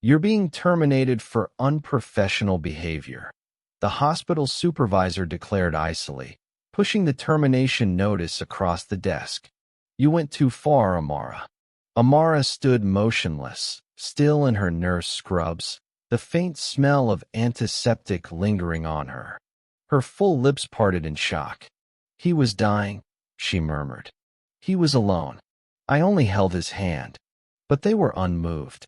"You're being terminated for unprofessional behavior," the hospital supervisor declared icily, pushing the termination notice across the desk. "You went too far, Amara." Amara stood motionless, still in her nurse scrubs, the faint smell of antiseptic lingering on her. Her full lips parted in shock. "He was dying," she murmured. "He was alone. I only held his hand." But they were unmoved.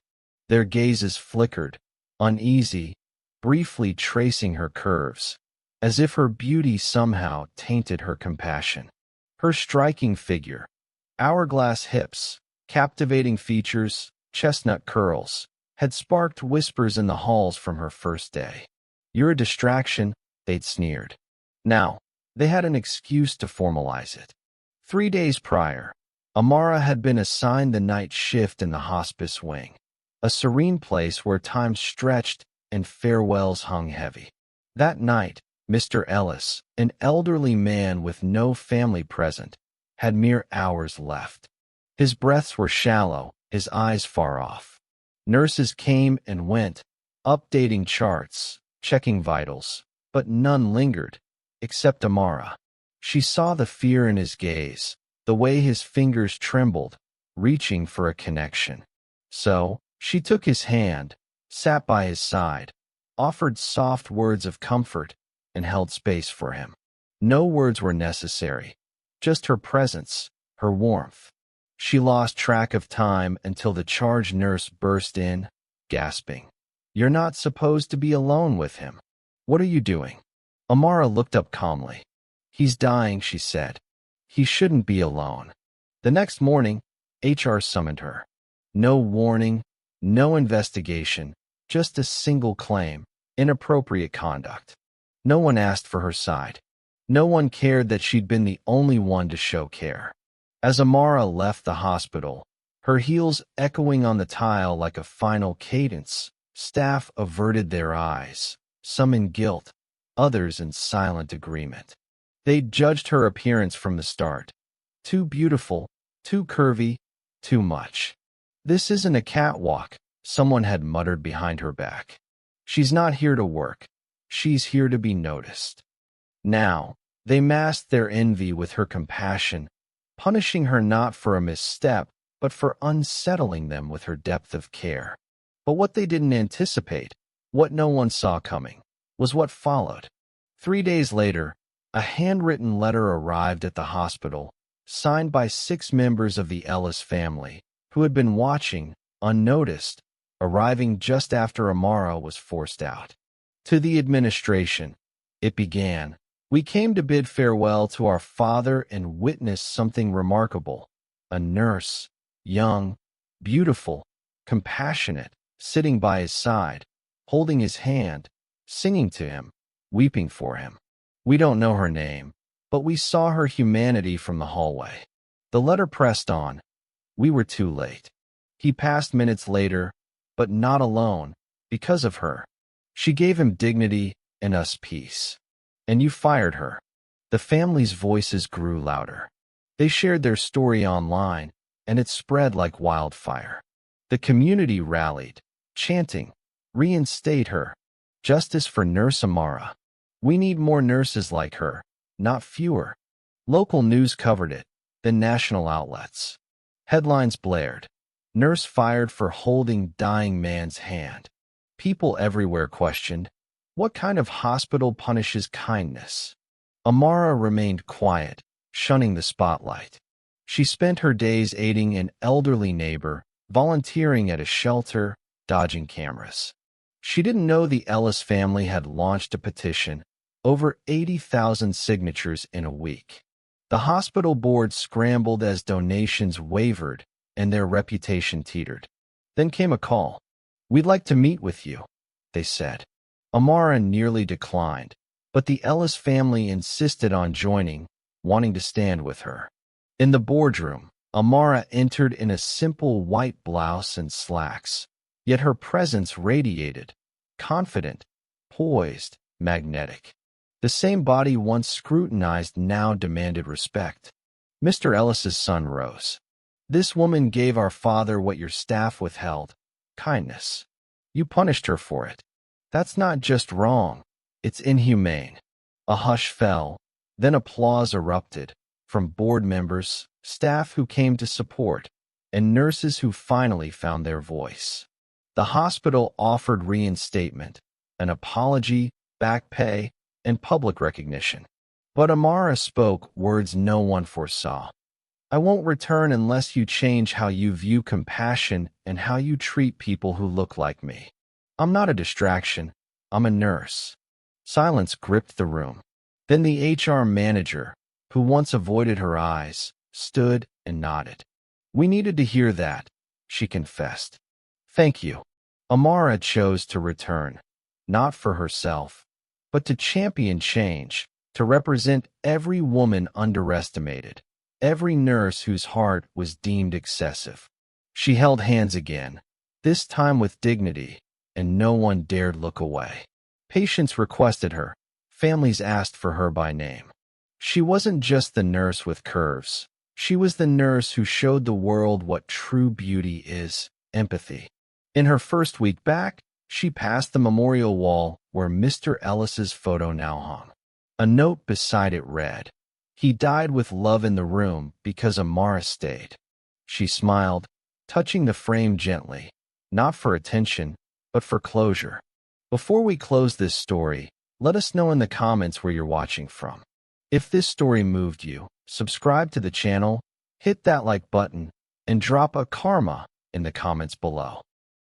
Their gazes flickered, uneasy, briefly tracing her curves, as if her beauty somehow tainted her compassion. Her striking figure, hourglass hips, captivating features, chestnut curls, had sparked whispers in the halls from her first day. "You're a distraction," they'd sneered. Now, they had an excuse to formalize it. 3 days prior, Amara had been assigned the night shift in the hospice wing, a serene place where time stretched and farewells hung heavy. That night, Mr. Ellis, an elderly man with no family present, had mere hours left. His breaths were shallow, his eyes far off. Nurses came and went, updating charts, checking vitals, but none lingered, except Amara. She saw the fear in his gaze, the way his fingers trembled, reaching for a connection. So, she took his hand, sat by his side, offered soft words of comfort, and held space for him. No words were necessary, just her presence, her warmth. She lost track of time until the charge nurse burst in, gasping. "You're not supposed to be alone with him. What are you doing?" Amara looked up calmly. "He's dying," she said. "He shouldn't be alone." The next morning, HR summoned her. No warning, no investigation, just a single claim: inappropriate conduct. No one asked for her side. No one cared that she'd been the only one to show care. As Amara left the hospital, her heels echoing on the tile like a final cadence, staff averted their eyes, some in guilt, others in silent agreement. They'd judged her appearance from the start. Too beautiful, too curvy, too much. "This isn't a catwalk," someone had muttered behind her back. "She's not here to work. She's here to be noticed." Now, they masked their envy with her compassion, punishing her not for a misstep, but for unsettling them with her depth of care. But what they didn't anticipate, what no one saw coming, was what followed. 3 days later, a handwritten letter arrived at the hospital, signed by 6 members of the Ellis family, who had been watching, unnoticed, arriving just after Amara was forced out. To the administration, it began. "We came to bid farewell to our father and witness something remarkable. A nurse, young, beautiful, compassionate, sitting by his side, holding his hand, singing to him, weeping for him. We don't know her name, but we saw her humanity from the hallway." The letter pressed on. "We were too late. He passed minutes later, but not alone, because of her. She gave him dignity and us peace. And you fired her." The family's voices grew louder. They shared their story online, and it spread like wildfire. The community rallied, chanting, "Reinstate her. Justice for Nurse Amara. We need more nurses like her, not fewer." Local news covered it, then national outlets. Headlines blared. "Nurse fired for holding dying man's hand." People everywhere questioned, what kind of hospital punishes kindness? Amara remained quiet, shunning the spotlight. She spent her days aiding an elderly neighbor, volunteering at a shelter, dodging cameras. She didn't know the Ellis family had launched a petition, over 80,000 signatures in a week. The hospital board scrambled as donations wavered and their reputation teetered. Then came a call. "We'd like to meet with you," they said. Amara nearly declined, but the Ellis family insisted on joining, wanting to stand with her. In the boardroom, Amara entered in a simple white blouse and slacks, yet her presence radiated, confident, poised, magnetic. The same body once scrutinized now demanded respect. Mr. Ellis's son rose. "This woman gave our father what your staff withheld: kindness. You punished her for it. That's not just wrong. It's inhumane. A hush fell, then applause erupted from board members, staff who came to support, and nurses who finally found their voice. The hospital offered reinstatement, an apology, back pay, and public recognition. But Amara spoke words no one foresaw. I won't return unless you change how you view compassion and how you treat people who look like me. I'm not a distraction. I'm a nurse. Silence gripped the room. Then the HR manager, who once avoided her eyes, stood and nodded. We needed to hear that, she confessed. Thank you. Amara chose to return, not for herself, but to champion change, to represent every woman underestimated, every nurse whose heart was deemed excessive. She held hands again, this time with dignity, and no one dared look away. Patients requested her. Families asked for her by name. She wasn't just the nurse with curves. She was the nurse who showed the world what true beauty is, empathy. In her first week back, she passed the memorial wall where Mr. Ellis's photo now hung. A note beside it read, "He died with love in the room because Amara stayed." She smiled, touching the frame gently, not for attention, but for closure. Before we close this story, let us know in the comments where you're watching from. If this story moved you, subscribe to the channel, hit that like button, and drop a karma in the comments below.